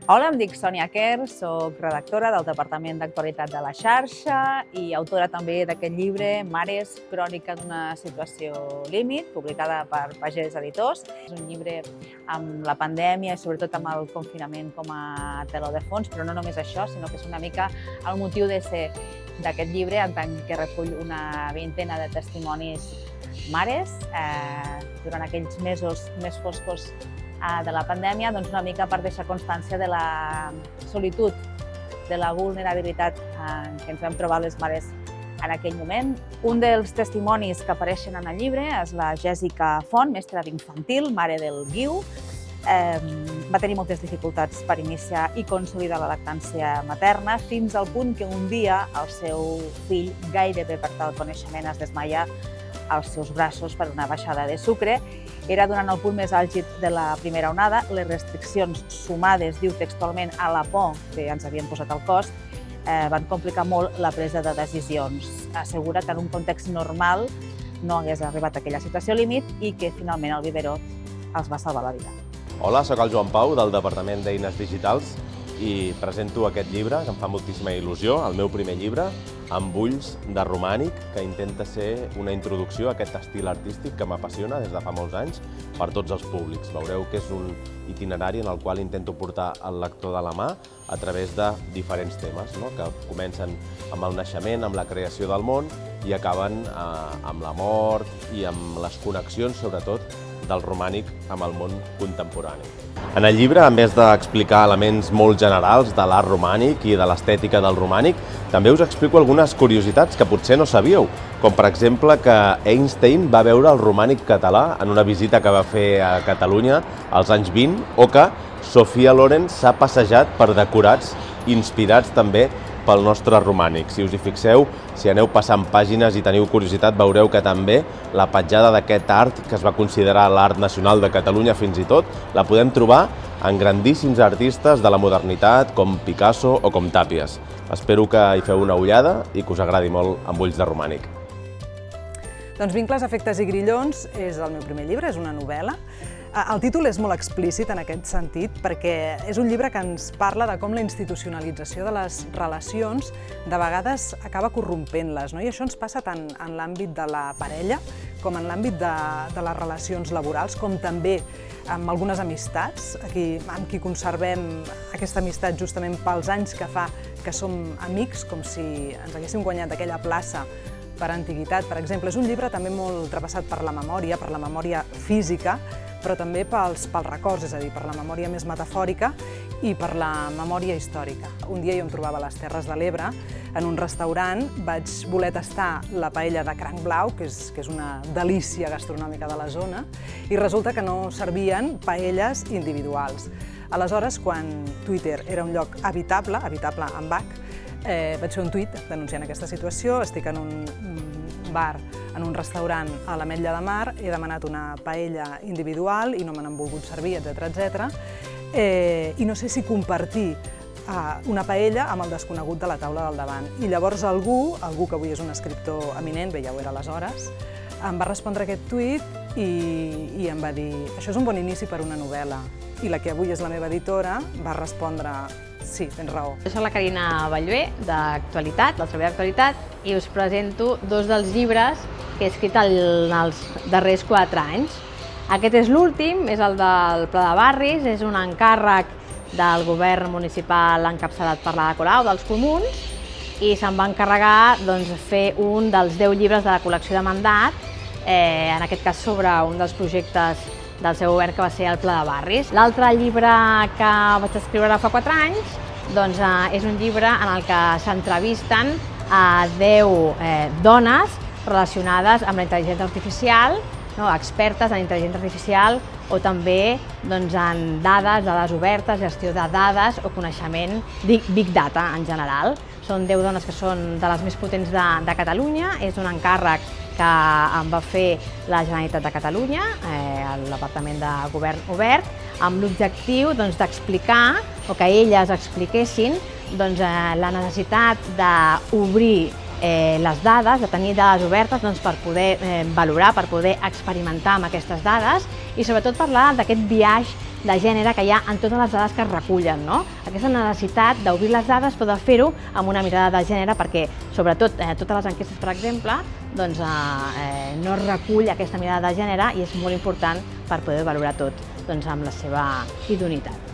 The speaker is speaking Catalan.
Hola, em dic Sònia Quer, soc redactora del Departament d'Actualitat de la xarxa i autora també d'aquest llibre Mares, crònica d'una situació límit, publicada per Pagès Editors. És un llibre amb la pandèmia i sobretot amb el confinament com a teló de fons, però no només això, sinó que és una mica el motiu de ser d'aquest llibre, en tant que recull una vintena de testimonis mares durant aquells mesos més foscos de la pandèmia, doncs una mica per deixar constància de la solitud, de la vulnerabilitat en què ens vam trobar les mares en aquell moment. Un dels testimonis que apareixen en el llibre és la Jèssica Font, mestra d'infantil, mare del Guiu. Va tenir moltes dificultats per iniciar i consolidar la lactància materna, fins al punt que un dia el seu fill, gairebé per tal coneixement, es desmaia als seus braços per una baixada de sucre. Era durant el punt més àlgid de la primera onada. Les restriccions sumades, diu textualment, a la por que ens havien posat al cos, van complicar molt la presa de decisions. Assegura que en un context normal no hagués arribat a aquella situació límit i que finalment el biberó els va salvar la vida. Hola, soc el Joan Pau, del Departament d'Eines Digitals, i presento aquest llibre, que em fa moltíssima il·lusió, el meu primer llibre, amb ulls de romànic, que intenta ser una introducció a aquest estil artístic que m'apassiona des de fa molts anys per tots els públics. Veureu que és un itinerari en el qual intento portar el lector de la mà a través de diferents temes, que comencen amb el naixement, amb la creació del món i acaben amb la mort i amb les connexions, sobretot, del romànic amb el món contemporani. En el llibre, a més d'explicar elements molt generals de l'art romànic i de l'estètica del romànic, també us explico algunes curiositats que potser no sabíeu, com per exemple que Einstein va veure el romànic català en una visita que va fer a Catalunya als anys 20, o que Sofia Loren s'ha passejat per decorats inspirats també pel nostre romànic. Si us hi fixeu, si aneu passant pàgines i teniu curiositat, veureu que també la petjada d'aquest art, que es va considerar l'art nacional de Catalunya fins i tot, la podem trobar en grandíssims artistes de la modernitat, com Picasso o com Tàpies. Espero que hi feu una ullada i que us agradi molt amb ulls de romànic. Doncs Vincles, afectes i grillons és el meu primer llibre, és una novel·la. El títol és molt explícit en aquest sentit perquè és un llibre que ens parla de com la institucionalització de les relacions de vegades acaba corrompent-les, i això ens passa tant en l'àmbit de la parella com en l'àmbit de les relacions laborals, com també amb algunes amistats, amb qui conservem aquesta amistat justament pels anys que fa que som amics, com si ens haguéssim guanyat aquella plaça per antiguitat, per exemple. És un llibre també molt trapassat per la memòria física, però també pels records, és a dir, per la memòria més metafòrica i per la memòria històrica. Un dia jo em trobava a les Terres de l'Ebre, en un restaurant, vaig voler tastar la paella de cranc blau, que és una delícia gastronòmica de la zona, i resulta que no servien paelles individuals. Aleshores, quan Twitter era un lloc habitable amb H, vaig fer un tuit denunciant aquesta situació. Estic en un bar, en un restaurant a l'Ametlla de Mar, he demanat una paella individual i no me n'han volgut servir, etc. I no sé si compartir una paella amb el desconegut de la taula del davant. I llavors algú que avui és un escriptor eminent, bé, ja ho era aleshores, em va respondre aquest tuit i em va dir: això és un bon inici per una novel·la. I la que avui és la meva editora va respondre: sí, tens raó. Jo soc la Carina Ballvé, d'Actualitat, del Servei d'Actualitat, i us presento dos dels llibres que he escrit en els darrers 4 anys. Aquest és l'últim, és el del Pla de Barris, és un encàrrec del govern municipal encapçalat per l'Ada Colau, dels Comuns, i se'm va encarregar fer un dels 10 llibres de la col·lecció de mandat, en aquest cas sobre un dels projectes del seu govern, que va ser el Pla de Barris. L'altre llibre que vaig escriure fa 4 anys és un llibre en el que s'entrevisten a 10 dones relacionades amb la intel·ligència artificial, expertes en intel·ligència artificial o també en dades obertes, gestió de dades o coneixement, Big Data en general. Són 10 dones que són de les més potents de Catalunya. És un encàrrec que em va fer la Generalitat de Catalunya, el Departament de Govern Obert, amb l'objectiu d'explicar, o que elles expliquessin, la necessitat d'obrir les dades, de tenir dades obertes per poder valorar, per poder experimentar amb aquestes dades i sobretot parlar d'aquest biaix de gènere que hi ha en totes les dades que es recullen, no? Aquesta necessitat d'obrir les dades però de fer-ho amb una mirada de gènere perquè, sobretot, totes les enquestes, per exemple, doncs, no es recull aquesta mirada de gènere i és molt important per poder valorar tot doncs, amb la seva idoneïtat.